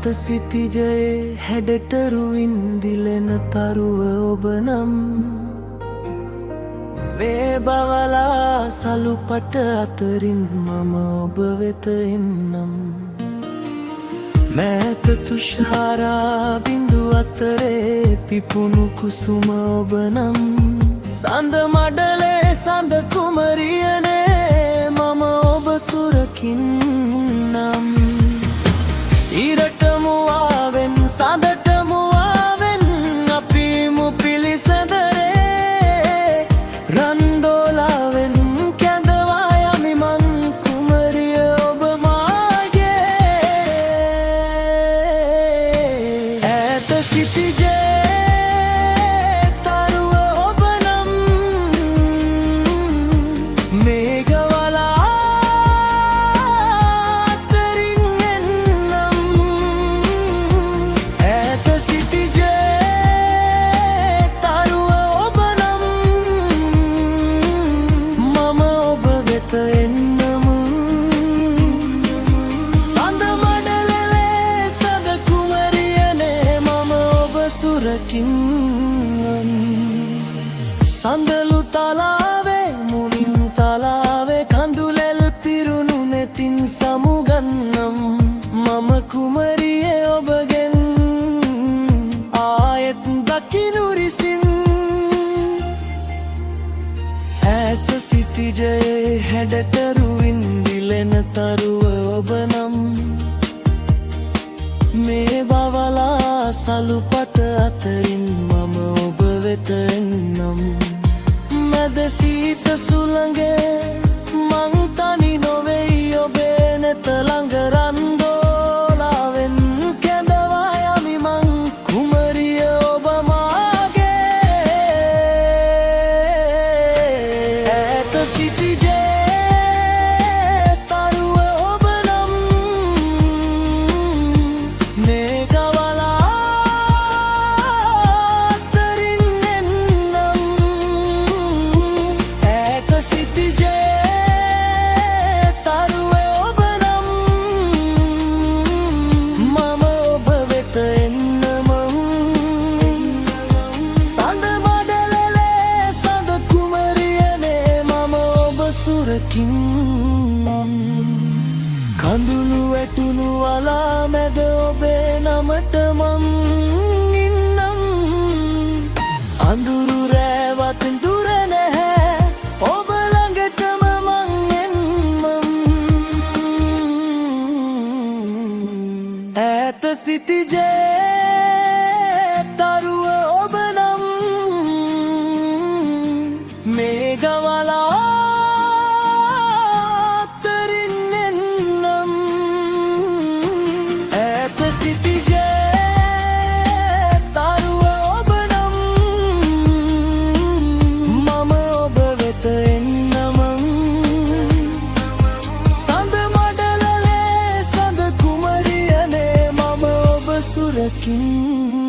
ඈත සිතිජයේ හැඩටරුවින් දිලෙන තරුව ඔබ නම් මේ බවලා සලුපට අතරින් මම ඔබ වෙත එන්නම් මෑත තුෂාරා බිඳු අතරේ පිපුණු කුසුම ඔබ නම් සඳ මඩලේ සඳ කුමරියනේ මම ඔබ සුරකින්නම් ඉරට මුවාවෙන් සඳට මුවාවෙන් අපිමු පිළිසඳරේ රන්දෝලාවෙන් කැඳවා යමි මං කුමරිය ඔබ මාගේ ඈත සිටිජේ තරුව ඔබ නම් මේඝවලා අතරින් එන්නම් ඈත සිටිජේ තරුව ඔබ නම් මම ඔබ වෙත එන්නම් සඳ මඩලේ සඳ කුමරියනේ මම ඔබ සුරකින්නම් සඳලු තලාවේ මුනින් තලාවේ කඳුලෙල් පිරුණු නෙතින් සමුගන්නම් මම කුමරියේ ඔබගෙන් ආයෙත් දකිනු රිසින් ඈත සිටිජයේ හැඩටරුවින් දිලෙන තරුව ඔබ නම් මේ බවලා සලුපට අතරින් මම ඔබ වෙත එන්නම් මැද සීත සුළඟේ මං තනි නොවෙයි ඔබේ නෙත ළඟ රන්දෝලාවෙන් කැඳවා යමි මං කුමරිය ඔබ මාගේ ඈත සිටිජේ තරුව ඔබ නම් මේඝවලා අතරින් එන්නම් ඈත සිටිජේ තරුව ඔබ නම් මම ඔබ වෙත එන්නම් සඳ මඩලේ සඳ කුමරියනේ මම ඔබ සුරකින්නම් කඳුළු වැටුණු වලා මැද ඔබේ නමට මං ඉන්නම් අඳුරු රෑවත් දුර නැහැ ඔබ ළඟටම මං එන්නම් ඈත සිටිජේ තරුව ඔබ නම් මේඝවලා අතරින් එන්නම් ඈත සිටිජේ තරුව ඔබ නම් මම ඔබ වෙත එන්නම් සඳ මඩලේ සඳ කුමරියනේ මම ඔබ සුරකින්නම්